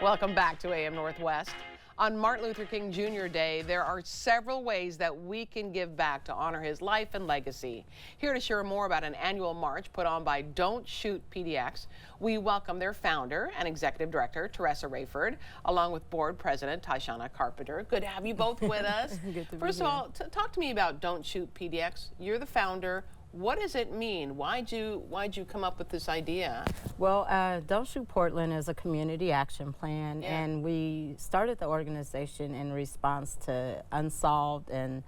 Welcome back to AM Northwest. On Martin Luther King Jr. Day, there are several ways that we can give back to honor his life and legacy. Here to share more about an annual march put on by Don't Shoot PDX, we welcome their founder and executive director, Teressa Raiford, along with board president Taishona Carpenter. Good to have you both with us. First of all, talk to me about Don't Shoot PDX. You're the founder. What does it mean? Why'd you come up with this idea? Well, Don't Shoot Portland is a community action plan, and we started the organization in response to unsolved and,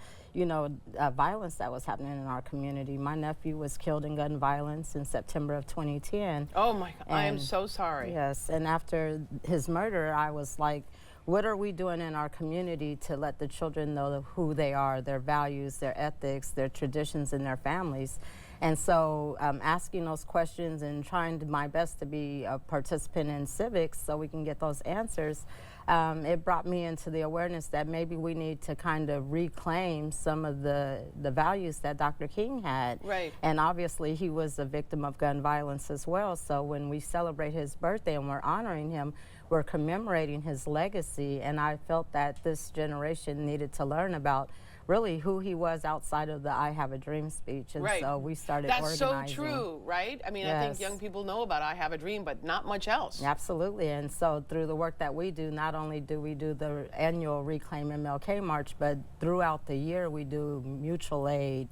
violence that was happening in our community. My nephew was killed in gun violence in September of 2010. Oh my God, I am so sorry. Yes, and after his murder, I was like, what are we doing in our community to let the children know who they are, their values, their ethics, their traditions, and their families? And so asking those questions and trying my best to be a participant in civics so we can get those answers, it brought me into the awareness that maybe we need to kind of reclaim some of the values that Dr. King had. Right. And obviously he was a victim of gun violence as well. So when we celebrate his birthday and we're honoring him, we're commemorating his legacy. And I felt that this generation needed to learn about really who he was outside of the I Have a Dream speech. And so we started organizing. That's so true, right? I mean, I think young people know about I Have a Dream, but not much else. Absolutely. And so through the work that we do, not only do we do the annual Reclaim MLK March, but throughout the year we do mutual aid,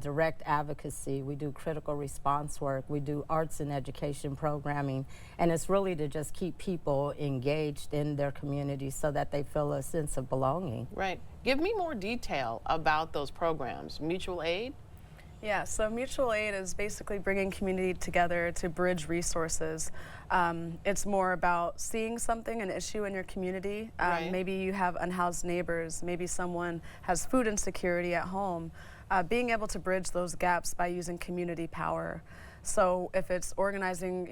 direct advocacy, we do critical response work, we do arts and education programming, and it's really to just keep people engaged in their community so that they feel a sense of belonging. Right. Give me more detail about those programs. Mutual aid? Yeah, so mutual aid is basically bringing community together to bridge resources. It's more about seeing something, an issue in your community. Maybe you have unhoused neighbors, maybe someone has food insecurity at home. Being able to bridge those gaps by using community power. So if it's organizing,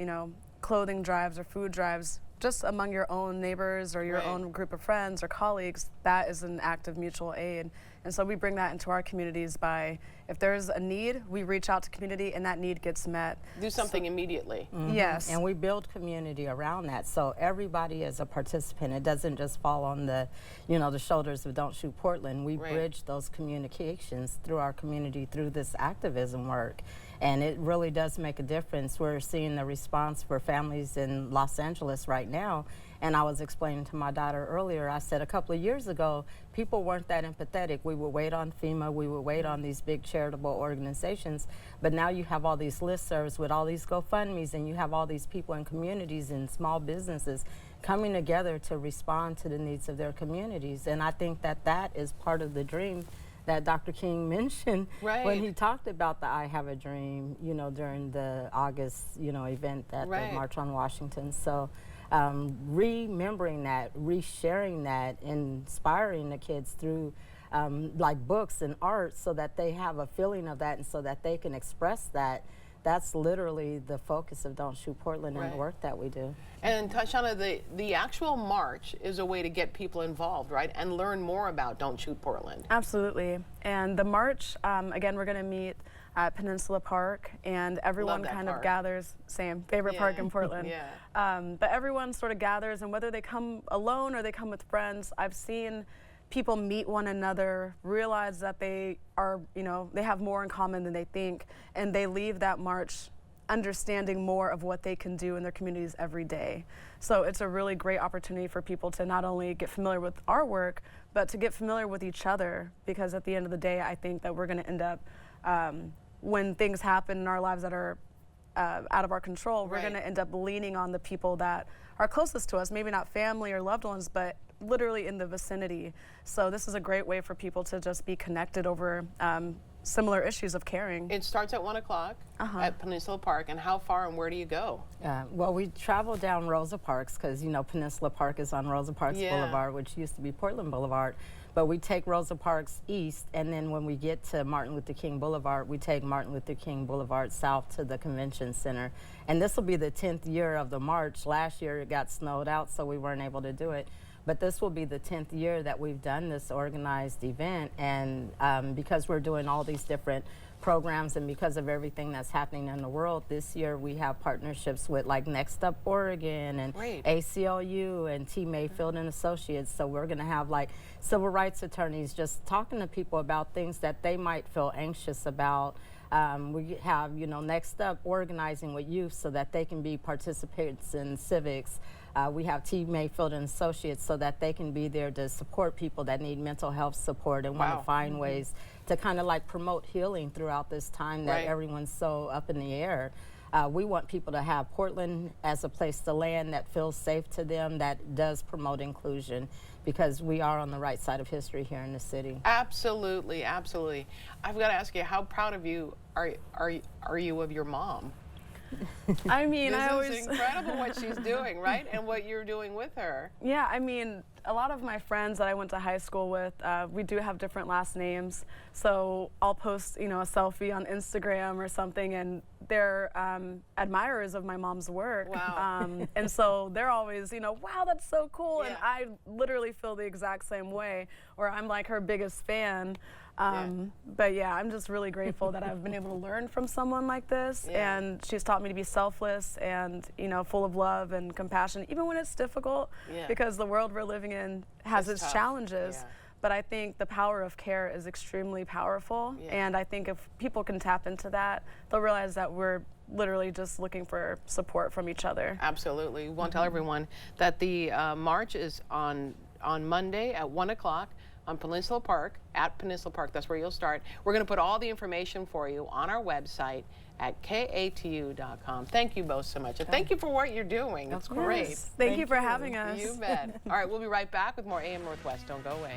clothing drives or food drives, just among your own neighbors or your own group of friends or colleagues, that is an act of mutual aid. And so we bring that into our communities by, if there's a need, we reach out to community and that need gets met. Do something immediately. Yes. And we build community around that. So everybody is a participant. It doesn't just fall on the, the shoulders of Don't Shoot Portland. We bridge those communications through our community through this activism work. And it really does make a difference. We're seeing the response for families in Los Angeles right now. And I was explaining to my daughter earlier, I said a couple of years ago, people weren't that empathetic. We would wait on FEMA, we would wait on these big charitable organizations, but now you have all these listservs with all these GoFundMes, and you have all these people in communities and small businesses coming together to respond to the needs of their communities. And I think that that is part of the dream that Dr. King mentioned when he talked about the I Have a Dream, during the August, event at the March on Washington. So remembering that, resharing that, inspiring the kids through like books and art so that they have a feeling of that and so that they can express that. That's literally the focus of Don't Shoot Portland and the work that we do. And Taishona, the actual march is a way to get people involved, right? And learn more about Don't Shoot Portland. Absolutely. And the march, again, we're going to meet at Peninsula Park, and everyone kind of gathers, same, favorite park in Portland. But everyone sort of gathers, and whether they come alone or they come with friends, I've seen people meet one another, realize that they are, they have more in common than they think, and they leave that march understanding more of what they can do in their communities every day. So it's a really great opportunity for people to not only get familiar with our work, but to get familiar with each other, because at the end of the day, I think that we're going to end up, when things happen in our lives that are out of our control, we're going to end up leaning on the people that are closest to us, maybe not family or loved ones, but literally in the vicinity. So this is a great way for people to just be connected over similar issues of caring. It starts at 1 o'clock at Peninsula Park, and how far and where do you go? Well, we travel down Rosa Parks because, Peninsula Park is on Rosa Parks Boulevard, which used to be Portland Boulevard. But we take Rosa Parks east, and then when we get to Martin Luther King Boulevard, we take Martin Luther King Boulevard south to the convention center. And this will be the 10th year of the march. Last year it got snowed out, so we weren't able to do it. But this will be the 10th year that we've done this organized event, and because we're doing all these different programs, and because of everything that's happening in the world this year, we have partnerships with like Next Up Oregon and ACLU and T. Mayfield and Associates. So we're going to have like civil rights attorneys just talking to people about things that they might feel anxious about. We have, you know, Next Up organizing with youth so that they can be participants in civics. We have T. Mayfield and Associates so that they can be there to support people that need mental health support and want to find ways to kind of like promote healing throughout this time that everyone's so up in the air. We want people to have Portland as a place to land that feels safe to them, that does promote inclusion, because we are on the right side of history here in the city. Absolutely, absolutely. I've got to ask you, how proud of you are you of your mom? I mean, this is incredible what she's doing, right? And what you're doing with her. Yeah, I mean, a lot of my friends that I went to high school with, we do have different last names. So I'll post, you know, a selfie on Instagram or something, and they're admirers of my mom's work. Wow. And so they're always, you know, wow, that's so cool. And I literally feel the exact same way, where I'm like her biggest fan. But yeah, I'm just really grateful that I've been able to learn from someone like this, and she's taught me to be selfless and, you know, full of love and compassion, even when it's difficult, because the world we're living in has its challenges. But I think the power of care is extremely powerful, and I think if people can tap into that, they'll realize that we're literally just looking for support from each other. Absolutely. We want to tell everyone that the march is on Monday at 1 o'clock. On Peninsula Park, at Peninsula Park. That's where you'll start. We're going to put all the information for you on our website at katu.com. Thank you both so much. And thank you for what you're doing. It's great. Thank you for having us. You bet. All right, we'll be right back with more AM Northwest. Don't go away.